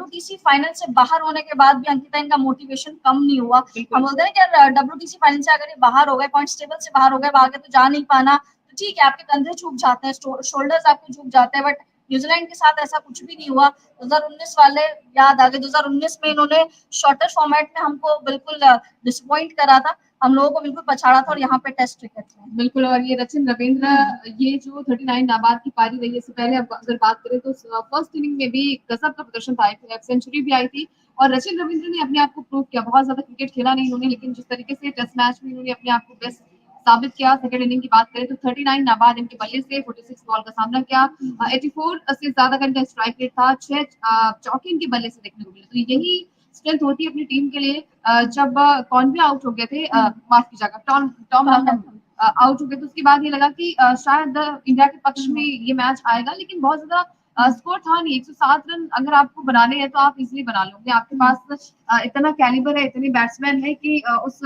WTC final से बाहर होने के बाद भी अंकिता इनका मोटिवेशन कम नहीं हुआ। हम बोलते हैं कि यार WTC फाइनल से अगर ये बाहर हो गए, पॉइंट्स टेबल से बाहर हो गए, आगे तो जा नहीं पाना, तो ठीक है आपके कंधे झुक जाते हैं, शोल्डर्स आपके झुक जाते हैं, बट न्यूजीलैंड के साथ ऐसा कुछ भी नहीं हुआ। 2019 वाले याद आ गए, 2019 में इन्होंने शॉर्टर फॉर्मेट में हमको बिल्कुल डिसअपॉइंट करा था, हम लोगों को बिल्कुल पछाड़ा था, और यहाँ पे टेस्ट क्रिकेट में बिल्कुल। और ये रचिन रविंद्र, ये जो 39 नाबाद की पारी रही है, इससे पहले अगर बात करें तो फर्स्ट इनिंग में भी गजब का प्रदर्शन था, सेंचुरी भी आई थी, और रचिन रविंद्र ने अपने आप को प्रूव किया। बहुत ज्यादा क्रिकेट खेला नहीं उन्होंने, लेकिन जिस तरीके से टेस्ट मैच में उन्होंने अपने आप को बेस्ट साबित किया। सेकंड इनिंग की बात करें तो 39 नाबाद इनके बल्ले से 46 बॉल का सामना किया, 84 से ज्यादा का इनका स्ट्राइक रेट था, 6 चौके इनके बल्ले से देखने को मिले। तो यही स्ट्रेंथ होती है अपनी टीम के लिए। जब कौन भी आउट हो गए थे, माफ कीजिएगा, टॉम लैथम आउट हो गए, तो उसके बाद ये लगा कि शायद इंडिया के पक्ष में ये मैच आएगा, लेकिन बहुत ज्यादा स्कोर था नहीं। 107 रन अगर आपको बनाने हैं तो आप इजीली बना लोगे, आपके पास इतना कैलिबर है, इतने बैट्समैन है कि उस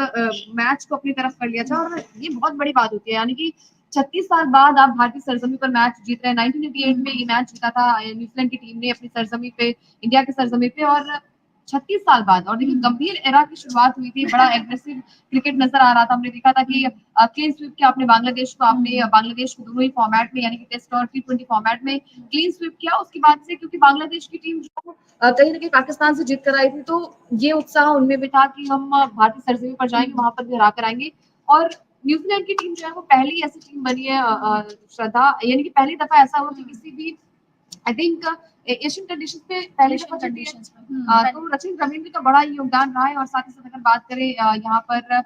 मैच को अपनी तरफ कर लिया जाए। और ये बहुत बड़ी बात होती है, यानी कि 36 साल बाद आप भारतीय सरजमी पर मैच जीत रहे हैं। 1988 में ये मैच जीता था न्यूजीलैंड की टीम ने अपनी सरजमी पे, इंडिया की सरजमी पे, और 36 साल बाद। और देखिए गंभीर एरा की शुरुआत हुई थी, बड़ा एग्रेसिव क्रिकेट नजर आ रहा था। हमने देखा था कि क्लीन स्वीप किया आपने बांग्लादेश को, आपने बांग्लादेश को दोनों ही फॉर्मेट में, यानी कि टेस्ट और T20 फॉर्मेट में क्लीन स्वीप किया। उसके बाद से क्योंकि बांग्लादेश की टीम जो कहीं ना कहीं पाकिस्तान से जीत कर आई थी, तो ये उत्साह उनमें भी था कि हम भारतीय सरजमी पर जाएंगे, वहां पर भी हरा कर आएंगे। और न्यूजीलैंड की टीम जो है वो पहली ऐसी टीम बनी है श्रद्धा, यानी कि पहली दफा ऐसा हुआ कि किसी भी, आई थिंक एशियन कंडीशंस पे पहले दफा कंडीशंस में, तो रचिन रविंद्र का बड़ा योगदान रहा है। और साथ ही साथ अगर बात करें यहाँ पर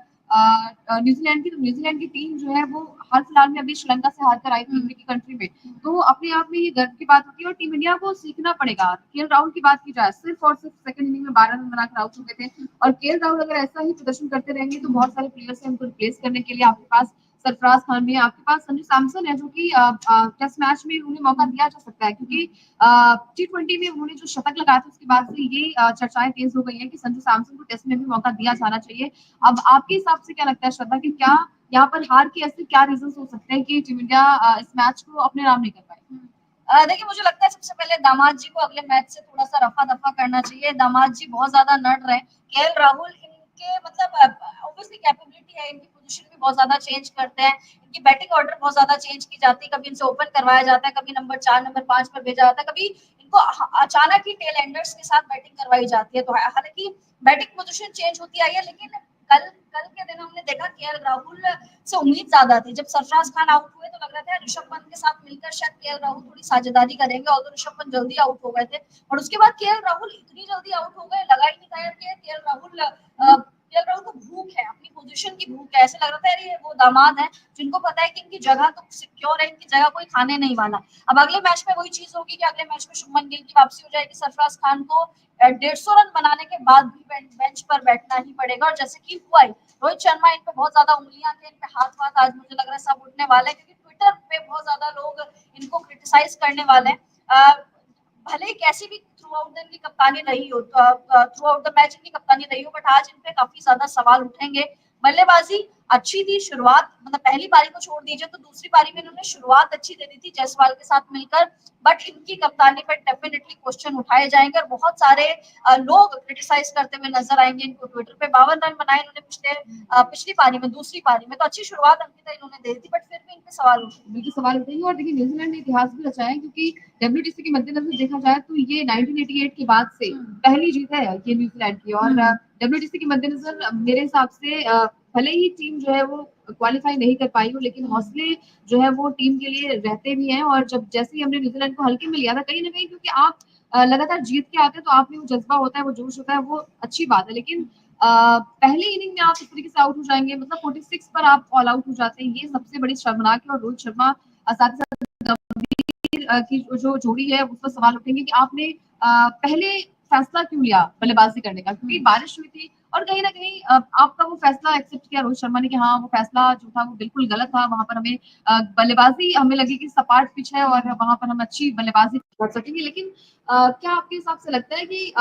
न्यूजीलैंड की, तो न्यूजीलैंड की टीम जो है वो हाल फिलहाल में अभी श्रीलंका से हार कर आई थी की कंट्री में, तो अपने आप में ये गर्व की बात होती है। और टीम इंडिया को सीखना पड़ेगा। केएल राहुल की बात की जाए, सिर्फ और सिर्फ सेकंड इनिंग में 12 रन बनाकर आउट हो गए थे, और केएल राहुल अगर ऐसा ही प्रदर्शन करते रहेंगे तो बहुत सारे प्लेयर्स हैं उनको रिप्लेस करने के लिए। आपके पास सरफराज खान भी है, आपके पास संजू सैमसन है, जो कि टेस्ट मैच में उन्हें मौका दिया जा सकता है, क्योंकि T20 में उन्होंने जो शतक लगाया था उसके बाद से ये चर्चाएं तेज हो गई हैं कि संजू सैमसन को टेस्ट में भी मौका दिया जाना चाहिए। अब आपके हिसाब से क्या लगता है श्रद्धा, कि क्या यहाँ पर हार के ऐसे क्या रीजन हो सकते हैं कि टीम इंडिया इस मैच को अपने नाम नहीं कर पाई? देखिए मुझे लगता है सबसे पहले दामाद जी को अगले मैच से थोड़ा सा रफा दफा करना चाहिए। दामाद जी बहुत ज्यादा नड़ रहे हैं। केएल राहुल इनके मतलब ऑब्वियसली कैपेबिलिटी है, इनकी पोजीशन भी बहुत ज्यादा चेंज करते हैं, इनकी बैटिंग ऑर्डर बहुत ज्यादा चेंज की जाती है, कभी इनसे ओपन करवाया जाता है, कभी नंबर 4 नंबर 5 पर भेजा जाता है, कभी इनको अचानक ही टेल एंडर्स के साथ बैटिंग करवाई जाती है। तो हालांकि बैटिंग पोजीशन चेंज होती आई है, लेकिन कल कल के दिन हमने देखा केएल राहुल से उम्मीद ज्यादा थी। जब सरफराज खान आउट हुए तो लग रहा था ऋषभ पंत के साथ मिलकर शायद केएल राहुल थोड़ी साझेदारी करेंगे, और ऋषभ पंत जल्दी आउट हो गए थे, और उसके बाद केएल राहुल इतनी जल्दी आउट हो गए, लगा ही नहीं था यार कि केएल राहुल को भूख है, अपनी पोजीशन की भूख है। ऐसे लग रहा था यार ये वो दामाद है जिनको पता है कि इनकी जगह तो सिक्योर है, इनकी जगह कोई खाने नहीं वाला। अब अगले मैच में वही चीज होगी कि अगले मैच में शुभमन गिल की वापसी हो जाएगी, सरफराज खान को 150 रन बनाने के बाद भी बेंच पर बैठना ही पड़ेगा। और जैसे कि हुआ ही, रोहित शर्मा इन पे बहुत ज्यादा उंगलियां थी, इन पे हाथ वाथ आज मुझे लग रहा है सब उठने वाले हैं, क्योंकि ट्विटर पे बहुत ज्यादा लोग इनको क्रिटिसाइज करने वाले हैं। भले ही कैसी भी थ्रू आउट द कप्तानी रही हो, थ्रू आउट द मैच इनकी कप्तानी रही हो, बट आज इन पे काफी ज्यादा सवाल उठेंगे। बल्लेबाजी अच्छी थी, शुरुआत मतलब पहली पारी को छोड़ दीजिए तो दूसरी पारी में इन्होंने शुरुआत अच्छी दे दी थी जायसवाल के साथ मिलकर, बट इनकी कप्तानी पर डेफिनेटली क्वेश्चन उठाए जाएंगे, और बहुत सारे लोग क्रिटिसाइज करते हुए नजर आएंगे इनको ट्विटर पे। 52 रन बनाए इन्होंने पिछली पारी में, दूसरी पारी में तो अच्छी शुरुआत अंकिता इन्होंने दे दी, बट फिर भी इन पे सवाल उठे। बिल्कुल सवाल उठेंगे। और देखिए न्यूजीलैंड ने इतिहास भी रचा है, क्योंकि WTC के मद्देनजर देखा जाए तो ये 1988 के बाद से पहली जीत है ये न्यूजीलैंड की। और WTC के मद्देनजर मेरे हिसाब से भले ही टीम जो है वो क्वालिफाई नहीं कर पाई हो, लेकिन हौसले जो है वो टीम के लिए रहते भी हैं। और जब जैसे ही हमने न्यूजीलैंड को हल्के में लिया था, कहीं ना कहीं क्योंकि आप लगातार जीत के आते हैं तो आप में वो जज्बा होता है, वो जोश होता है, वो अच्छी बात है। लेकिन पहले इनिंग में आप इस तरीके से आउट हो जाएंगे, मतलब 46 पर आप ऑल आउट हो जाते हैं, ये सबसे बड़ी शर्मनाक है। और रोहित शर्मा साथ ही साथ गंभीर की जो जोड़ी है उस पर सवाल उठेंगे कि आपने पहले फैसला क्यों लिया बल्लेबाजी करने का, क्योंकि बारिश हुई थी और कहीं ना कहीं आपका वो फैसला एक्सेप्ट किया रोहित शर्मा ने कि हाँ वो फैसला जो था वो बिल्कुल गलत था। वहां पर हमें बल्लेबाजी हमें लगी कि सपाट पिच है और वहां पर हम अच्छी बल्लेबाजी कर सकेंगे। लेकिन क्या आपके हिसाब से लगता है कि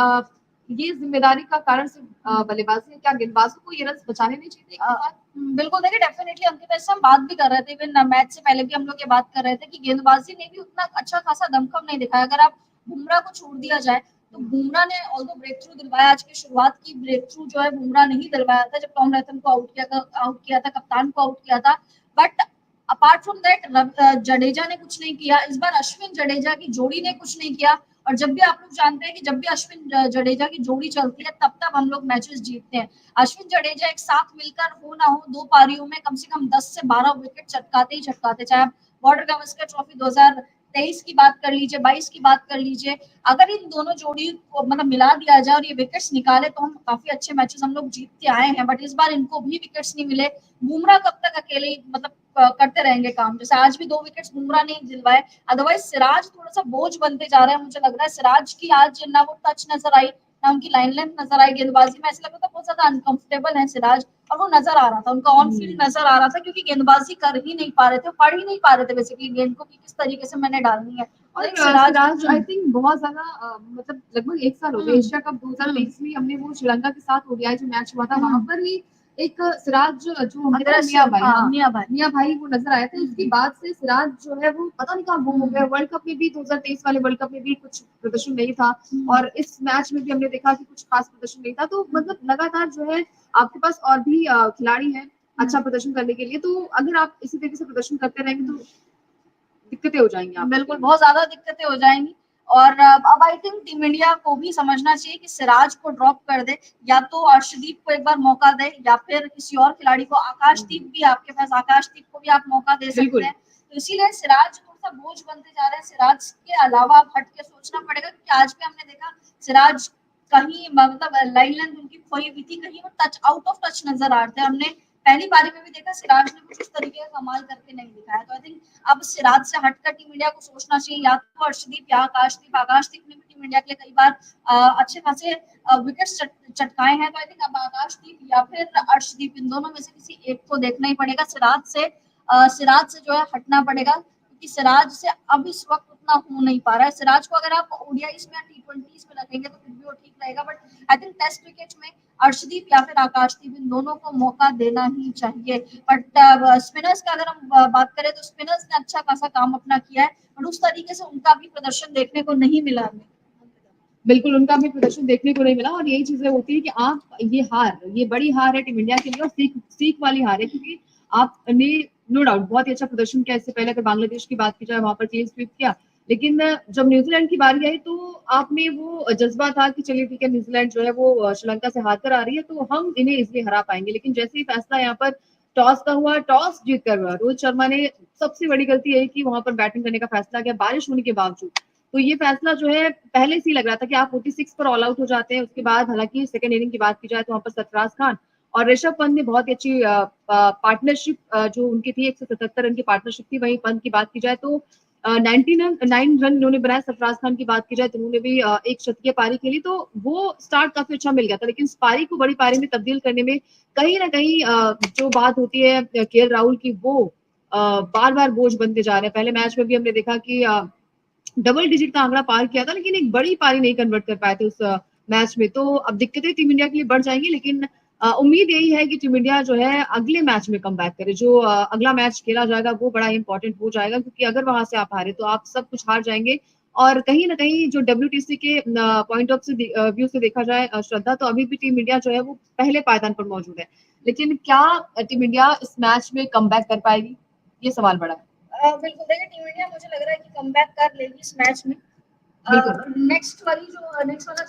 ये जिम्मेदारी का कारण सिर्फ बल्लेबाजी है, क्या गेंदबाजों को ये रन बचाने नहीं चाहिए? बिल्कुल, देखिए डेफिनेटली अंकिता इससे हम बात भी कर रहे थे, इवन मैच से पहले भी हम लोग ये बात कर रहे थे कि गेंदबाजी ने भी उतना अच्छा खासा दमखम नहीं दिखाया। अगर आप बुमराह को छोड़ दिया जाए, तो बुमराह ने ऑल्दो ब्रेक थ्रू दिलवाया, आज की शुरुआत की ब्रेक थ्रू जो है बुमराह ने ही दिलवाया था, जब टॉम रैथम को आउट किया था, कप्तान को आउट किया था। But apart from that Jadeja ने कुछ नहीं किया, इस बार अश्विन जडेजा की जोड़ी ने कुछ नहीं किया। और जब भी आप लोग जानते हैं कि जब भी अश्विन जडेजा की जोड़ी चलती है तब तब हम लोग मैचेस जीतते हैं। अश्विन जडेजा एक साथ मिलकर हो ना हो 2 पारियों में कम से कम 10 से 12 विकेट चटकाते ही चटकाते, चाहे आप बॉर्डर गावस्कर ट्रॉफी 2023 की बात कर लीजिए, 22 की बात कर लीजिए। अगर इन दोनों जोड़ी को मतलब मिला दिया जाए और ये विकेट्स निकाले तो हम काफी अच्छे मैचेस हम लोग जीत के आए हैं, बट इस बार इनको भी विकेट्स नहीं मिले। बुमराह कब तक अकेले ही मतलब करते रहेंगे काम, जैसे आज भी 2 विकेट्स बुमराह ने दिलवाए। अदरवाइज सिराज थोड़ा सा बोझ बनते जा रहे हैं, मुझे लग रहा है सिराज की आज ना वो टच नजर आई, ना उनकी लाइन लेंथ नजर आई गेंदबाजी में, ऐसा लग रहा था बहुत ज्यादा अनकंफर्टेबल है सिराज। और वो नजर आ रहा था, उनका ऑन फील्ड नजर आ रहा था, क्योंकि गेंदबाजी कर ही नहीं पा रहे थे, पढ़ ही नहीं पा रहे थे बेसिकली गेंद को कि किस तरीके से मैंने डालनी है। और like Siraj Siraj I think बहुत ज्यादा मतलब लगभग 1 साल हो गए, एशिया कप 2023 में हमने वो श्रीलंका के साथ ओडीआई जो मैच हुआ था वहां पर ही एक सिराज जो होता है मियां भाई, हाँ मियां भाई वो नजर आए थे। उसके बाद से सिराज जो है वो पता नहीं कहाँ गुम हो गया। वर्ल्ड कप में भी 2023 वाले वर्ल्ड कप में भी कुछ प्रदर्शन नहीं था और इस मैच में भी हमने देखा कि कुछ खास प्रदर्शन नहीं था। तो मतलब लगातार जो है आपके पास और भी खिलाड़ी हैं अच्छा प्रदर्शन करने के लिए, तो अगर आप इसी तरीके से प्रदर्शन करते रहेंगे तो दिक्कतें हो जाएंगी आप। बिल्कुल, बहुत ज्यादा दिक्कतें हो जाएंगी। और अब आई थिंक टीम इंडिया को भी समझना चाहिए कि सिराज को ड्रॉप कर दे, या तो अर्शदीप को एक बार मौका दे, या फिर किसी और खिलाड़ी को, आकाशदीप भी आपके पास, आकाशदीप को भी आप मौका दे सकते हैं। तो इसीलिए सिराज थोड़ा सा बोझ बनते जा रहे हैं। सिराज के अलावा आप हट के सोचना पड़ेगा, क्योंकि आज भी हमने देखा सिराज कहीं मतलब लाइन लेंथ उनकी खोई हुई थी, कहीं वो टच आउट ऑफ टच नजर आ रहे थे। हमने पहली पारी में भी देखा सिराज ने कुछ इस तरीके का कमाल करके नहीं दिखाया। तो आई थिंक अब सिराज से हटकर टीम इंडिया को सोचना चाहिए, या तो अर्शदीप या आकाशदीप। आकाशदीप ने भी टीम इंडिया के लिए कई बार अच्छे खासे विकेट्स चटकाए हैं। तो आई थिंक अब आकाशदीप या फिर अर्शदीप, इन दोनों में से किसी एक को देखना ही पड़ेगा। सिराज से जो है हटना पड़ेगा, क्योंकि सिराज से अब इस वक्त उतना हो नहीं पा रहा है। सिराज को अगर आप ओडीआईज में या टी20 में रखेंगे तो फिर भी वो ठीक रहेगा, but I think test cricket में अर्शदीप या फिर आकाशदीप, इन दोनों को मौका देना ही चाहिए। बट स्पिनर्स का अगर हम बात करें तो स्पिनर्स ने अच्छा खासा काम अपना किया है, और उस तरीके से उनका भी प्रदर्शन देखने को नहीं मिला हमें। बिल्कुल उनका भी प्रदर्शन देखने को नहीं मिला और यही चीजें होती है कि आप ये बड़ी हार है टीम इंडिया के लिए और सीख वाली हार है, क्योंकि आपने नो डाउट बहुत ही अच्छा प्रदर्शन किया। इससे पहले अगर बांग्लादेश की बात की जाए वहां पर क्लीन स्वीप किया, लेकिन जब न्यूजीलैंड की बारी आई तो आप में वो जज्बा था कि चलिए ठीक है न्यूजीलैंड जो है वो श्रीलंका से हार कर आ रही है तो हम इन्हें इसलिए हरा पाएंगे। लेकिन जैसे ही फैसला यहाँ पर टॉस का हुआ, टॉस जीत कर हुआ, रोहित शर्मा ने सबसे बड़ी गलती है कि वहां पर बैटिंग करने का फैसला किया बारिश होने के बावजूद। तो ये फैसला जो है पहले से ही लग रहा था कि आप 46 पर ऑल आउट हो जाते हैं। उसके बाद हालांकि सेकंड इनिंग की बात की जाए तो वहां पर सरफराज खान और ऋषभ पंत ने बहुत ही अच्छी पार्टनरशिप जो उनकी थी, 177 रन की पार्टनरशिप थी। वहीं पंत की बात की जाए तो 99 रन इन्होंने बनाए। सरफराज खान की बात की जाए तो उन्होंने भी एक शतकीय पारी खेली, तो वो स्टार्ट काफी अच्छा मिल गया था। लेकिन इस पारी को बड़ी पारी में तब्दील करने में कहीं ना कहीं जो बात होती है केएल राहुल की, वो बार बार बोझ बनते जा रहे हैं। पहले मैच में भी हमने देखा कि डबल डिजिट का आंकड़ा पार किया था, लेकिन एक बड़ी पारी नहीं कन्वर्ट कर पाए थे उस मैच में। तो अब दिक्कतें टीम इंडिया के लिए बढ़ जाएंगी, लेकिन उम्मीद यही है कि टीम इंडिया जो है अगले मैच में कम बैक करे। जो अगला मैच खेला जाएगा वो बड़ा इंपॉर्टेंट हो जाएगा, क्योंकि अगर वहां से आप हारे तो आप सब कुछ हार जाएंगे। और कहीं ना कहीं जो WTC के पॉइंट ऑफ व्यू से देखा जाए श्रद्धा, तो अभी भी टीम इंडिया जो है वो पहले पायदान पर मौजूद है। लेकिन क्या टीम इंडिया इस मैच में कम बैक कर पाएगी, ये सवाल बड़ा है। बिल्कुल, देखिए टीम इंडिया मुझे लग रहा है कि कमबैक कर लेगी इस मैच में। नेक्स्ट वाला